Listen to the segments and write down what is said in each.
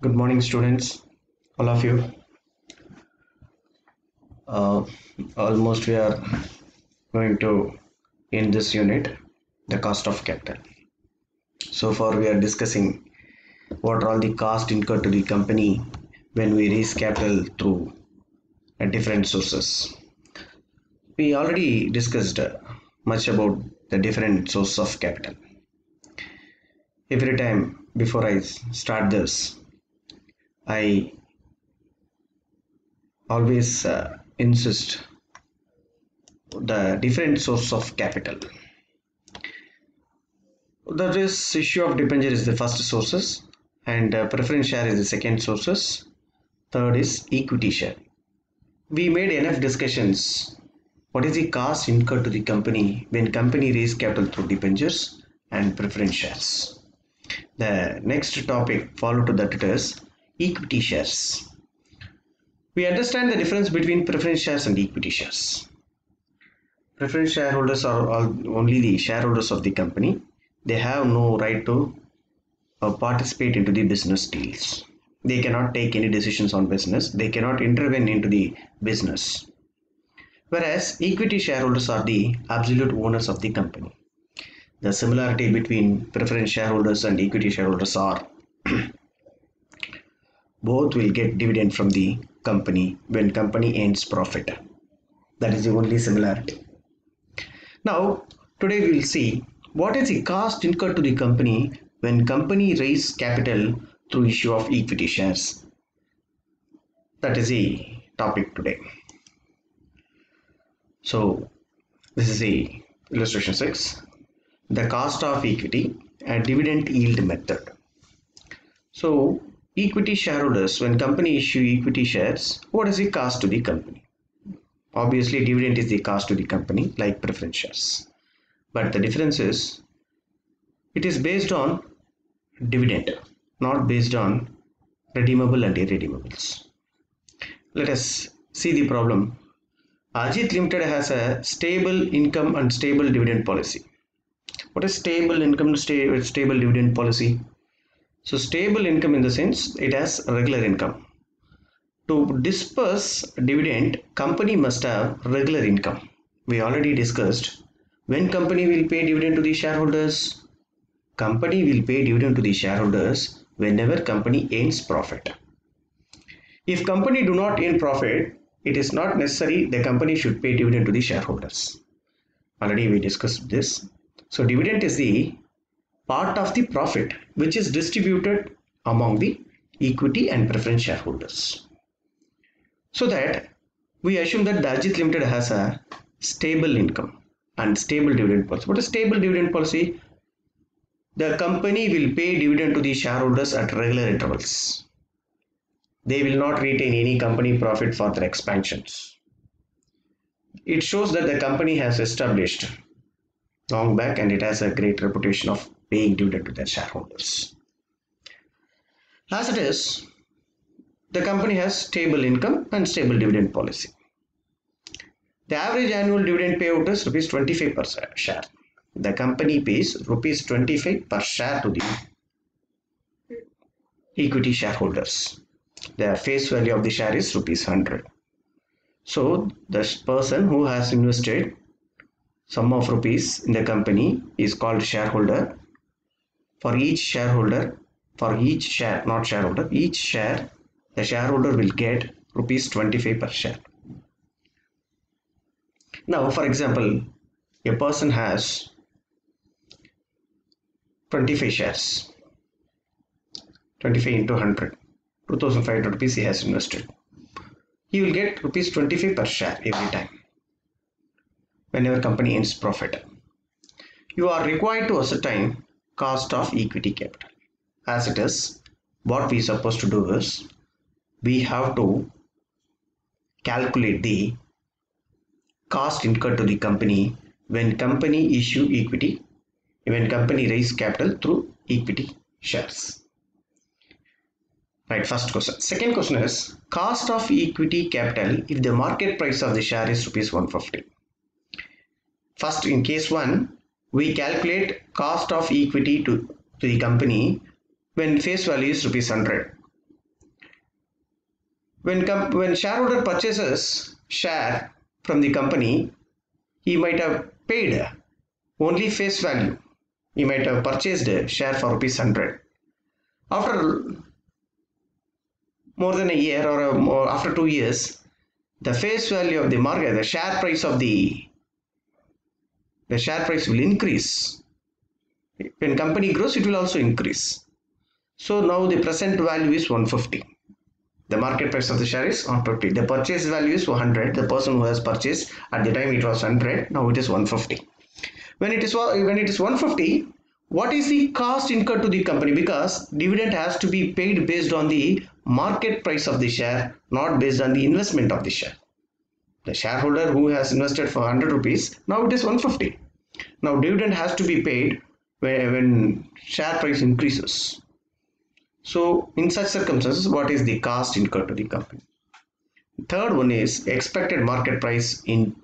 Good morning, students, all of you. Uh, Almost we are going to end this unit, the cost of capital. So far, we are discussing what are all the costs incurred to the company when we raise capital through different sources. We already discussed much about the different sources of capital. Every time before I start this, I always insist the different source of capital. The risk issue of debenture is the first sources, and preference share is the second sources. Third is equity share. We made enough discussions. What is the cost incurred to the company when company raise capital through debentures and preference shares? The next topic followed to that is equity shares. We understand the difference between preference shares and equity shares. Preference shareholders are only the shareholders of the company. They have no right to participate into the business deals. They cannot take any decisions on business. They cannot intervene into the business. Whereas equity shareholders are the absolute owners of the company. The similarity between preference shareholders and equity shareholders are both will get dividend from the company when company earns profit. That is the only similarity. Now, today we will see what is the cost incurred to the company when company raise capital through issue of equity shares. That is the topic today. So this is the illustration 6. The cost of equity and dividend yield method. So equity shareholders, when company issue equity shares, what is the cost to the company? Obviously dividend is the cost to the company like preference shares. But the difference is it is based on dividend, not based on redeemable and irredeemables. Let us see the problem. Ajit Limited has a stable income and stable dividend policy. What is stable income and stable dividend policy? So stable income in the sense it has regular income. To disperse dividend, company must have regular income. We already discussed when company will pay dividend to the shareholders. Company will pay dividend to the shareholders whenever company earns profit. If company do not earn profit, it is not necessary the company should pay dividend to the shareholders. Already we discussed this. So dividend is the part of the profit which is distributed among the equity and preference shareholders. So that we assume that the Ajit Limited has a stable income and stable dividend policy. What is stable dividend policy? The company will pay dividend to the shareholders at regular intervals. They will not retain any company profit for their expansions. It shows that the company has established long back and it has a great reputation of paying dividend to their shareholders. As it is, the company has stable income and stable dividend policy. The average annual dividend payout is rupees 25 per share. The company pays rupees 25 per share to the equity shareholders. The face value of the share is rupees 100. So the person who has invested sum of rupees in the company is called shareholder. For each shareholder, for each share, not shareholder, each share, the shareholder will get rupees 25 per share. Now, for example, a person has 25 shares, 25 into 100, 2500 rupees he has invested. He will get rupees 25 per share every time whenever company earns profit. You are required to ascertain cost of equity capital. As it is, what we are supposed to do is we have to calculate the cost incurred to the company when company issue equity, when company raise capital through equity shares. Right, first question. Second question is cost of equity capital if the market price of the share is rupees 150. First, in case 1, we calculate cost of equity to the company when face value is rupees 100. when shareholder purchases share from the company, he might have paid only face value. He might have purchased a share for rupees 100. After more than a year or after 2 years, the face value of the market, the share price of the share price will increase. When company grows, it will also increase. So now the present value is 150. The market price of the share is 150. The purchase value is 100. The person who has purchased at the time it was 100. Now it is 150. When it is 150, what is the cost incurred to the company? Because dividend has to be paid based on the market price of the share, not based on the investment of the share. The shareholder who has invested for 100 rupees, now it is 150. Now dividend has to be paid when share price increases. So in such circumstances, what is the cost incurred to the company? Third one is expected market price in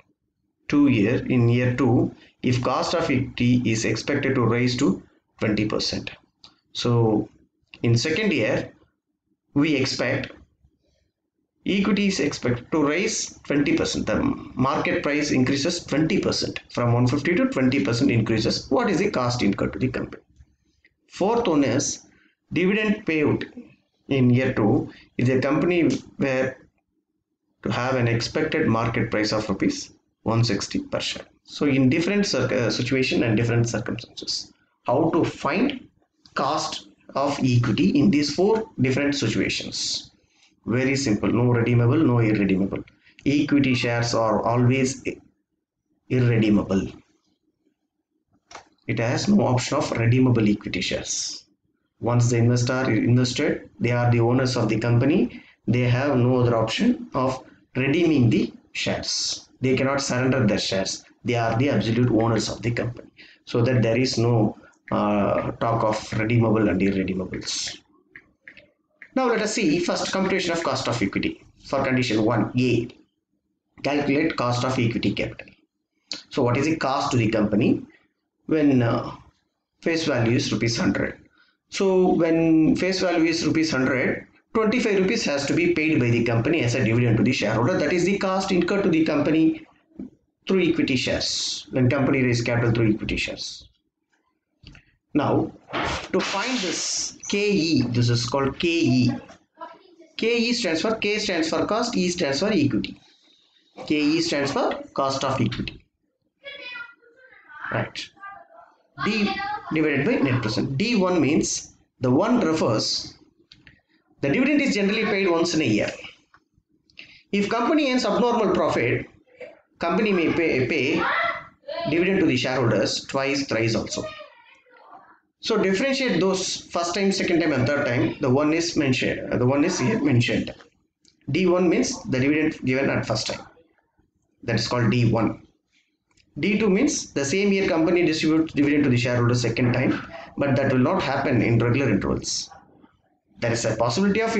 year 2, if cost of equity is expected to rise to 20%. So in second year, we expect equity is expected to rise 20%. The market price increases 20%, from 150 to 20% increases. What is the cost incurred to the company? Fourth one is dividend payout in year 2 if the company were to have an expected market price of rupees 160 per share. So in different situation and different circumstances, how to find cost of equity in these 4 different situations? Very simple. No redeemable, no irredeemable. Equity shares are always irredeemable. It has no option of redeemable equity shares. Once the investor invested, they are the owners of the company. They have no other option of redeeming the shares. They cannot surrender their shares. They are the absolute owners of the company. So that there is no talk of redeemable and irredeemables. Now let us see first computation of cost of equity. For condition 1A, calculate cost of equity capital. So what is the cost to the company when face value is rupees 100? So when face value is rupees 100, 25 rupees has to be paid by the company as a dividend to the shareholder. That is the cost incurred to the company through equity shares, when company raise capital through equity shares. Now to find this KE, this is called KE. KE stands for, K stands for cost, E stands for equity. KE stands for cost of equity. Right. D divided by net present. D1 means, the 1 refers, the dividend is generally paid once in a year. If company earns abnormal profit, company may pay dividend to the shareholders twice, thrice also. So differentiate those first time, second time and third time. The one is mentioned. The one is here mentioned. D1 means the dividend given at first time. That is called D1. D2 means the same year company distributes dividend to the shareholders second time, but that will not happen in regular intervals. There is a possibility of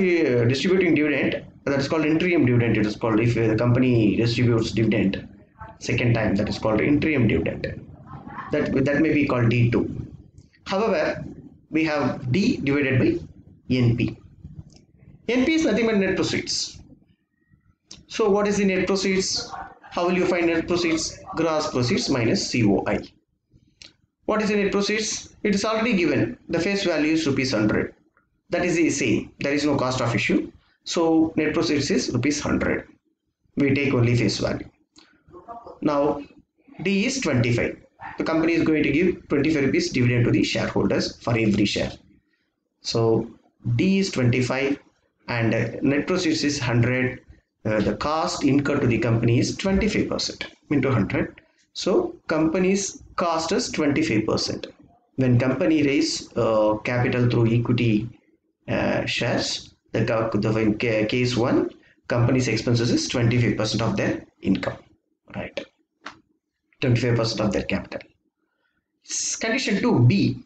distributing dividend, that is called interim dividend. It is called, if the company distributes dividend second time, that is called interim dividend. That may be called D2. However, we have D divided by NP. NP is nothing but net proceeds. So what is the net proceeds? How will you find net proceeds? Gross proceeds minus COI. What is the net proceeds? It is already given. The face value is rupees 100. That is the same. There is no cost of issue. So net proceeds is rupees 100. We take only face value. Now D is 25. The company is going to give 25 rupees dividend to the shareholders for every share. So D is 25 and net proceeds is 100. The cost incurred to the company is 25% into 100. So company's cost is 25%. When company raise capital through equity shares, in case 1, company's expenses is 25% of their income, right? 25% of their capital. Condition 2B.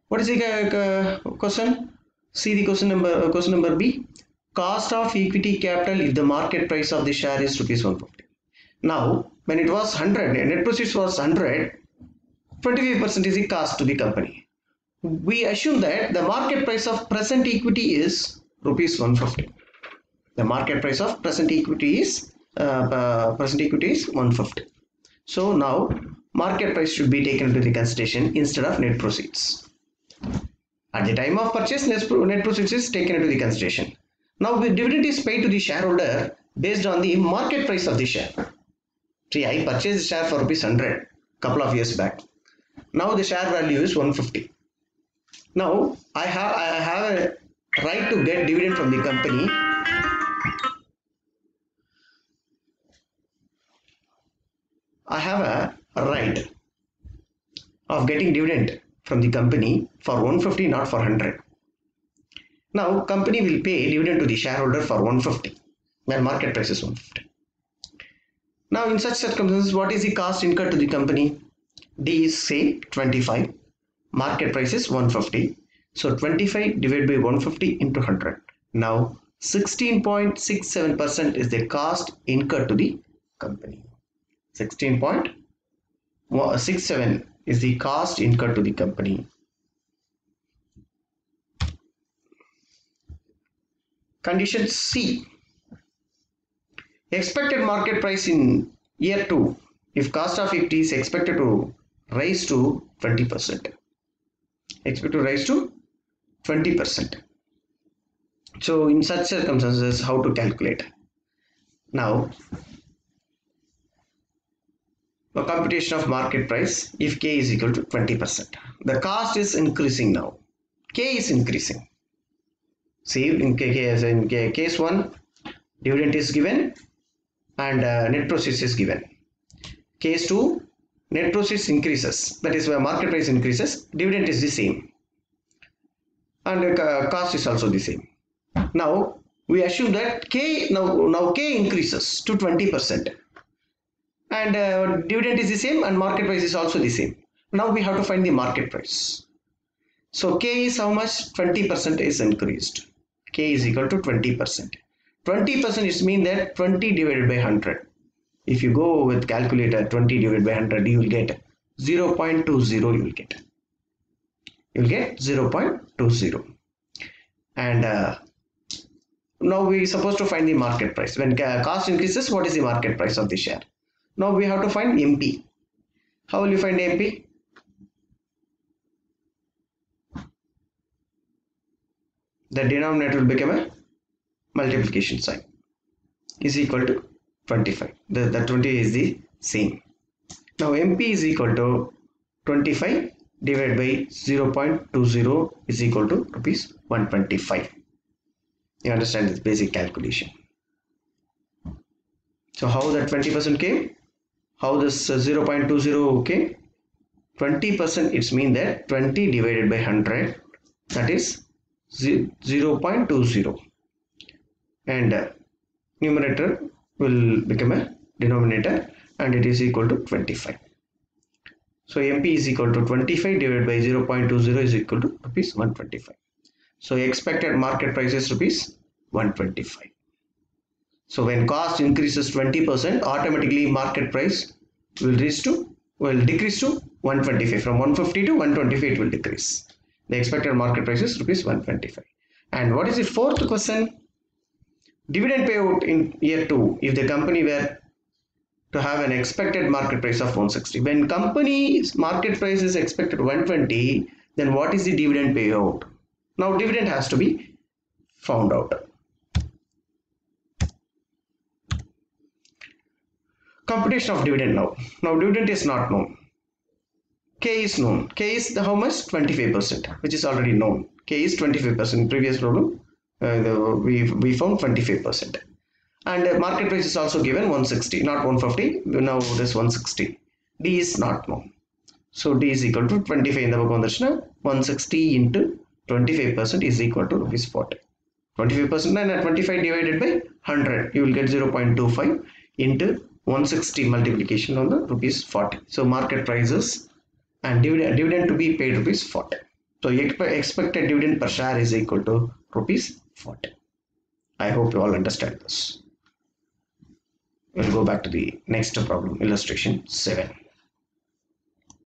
What is the question? See the question number B. Cost of equity capital if the market price of the share is rupees 150. Now, when it was 100, net proceeds was 100, 25% is the cost to the company. We assume that the market price of present equity is rupees 150. The market price of present equity is 150. So now market price should be taken into the consideration instead of net proceeds. At the time of purchase, net proceeds is taken into the consideration. Now the dividend is paid to the shareholder based on the market price of the share. See, I purchased the share for ₹100 couple of years back. Now the share value is 150. Now I have a right to get dividend from the company. I have a right of getting dividend from the company for 150, not for 100. Now company will pay dividend to the shareholder for 150 when market price is 150. Now in such circumstances, what is the cost incurred to the company? D is say 25, market price is 150. So 25 divided by 150 into 100. Now 16.67% is the cost incurred to the company. 16.67 is the cost incurred to the company. Condition C. Expected market price in year 2 if cost of equity is expected to rise to 20%. Expected to rise to 20%. So in such circumstances, how to calculate? Now, the computation of market price if K is equal to 20%. The cost is increasing now. K is increasing. See, in case 1, dividend is given and net proceeds is given. Case 2, net proceeds increases. That is where market price increases. Dividend is the same. And cost is also the same. Now, we assume that K increases to 20%. And dividend is the same and market price is also the same. Now we have to find the market price. So K is how much? 20% is increased. K is equal to 20%. 20% is mean that 20 divided by 100. If you go with calculator, 20 divided by 100, you will get 0.20. You will get 0.20. And now we are supposed to find the market price. When cost increases, what is the market price of the share? Now we have to find MP. How will you find MP? The denominator will become a multiplication sign is equal to 25. The 20 is the same. Now MP is equal to 25 divided by 0.20 is equal to ₹125. You understand this basic calculation. So how that 20% came? How this 0.20 came? 20% it's mean that 20 divided by 100, that is 0.20, and numerator will become a denominator and it is equal to 25. So MP is equal to 25 divided by 0.20 is equal to ₹125. So expected market price is ₹125. So when cost increases 20%, automatically market price will decrease to 125. From 150 to 125 it will decrease. The expected market price is ₹125. And what is the fourth question? Dividend payout in year 2 if the company were to have an expected market price of 160. When company's market price is expected 120, then what is the dividend payout? Now dividend has to be found out. Computation of dividend now. Now dividend is not known. K is known. K is how much? 25%, which is already known. K is 25%. Previous problem, we found 25%. And market price is also given 160, not 150. Now this 160. D is not known. So D is equal to 25 in the 160 into 25% is equal to ₹40. 25% and 25 divided by 100, you will get 0.25 into 160 multiplication on the ₹40. So market prices and dividend to be paid ₹40. So expected dividend per share is equal to ₹40. I hope you all understand this. We'll go back to the next problem, illustration 7.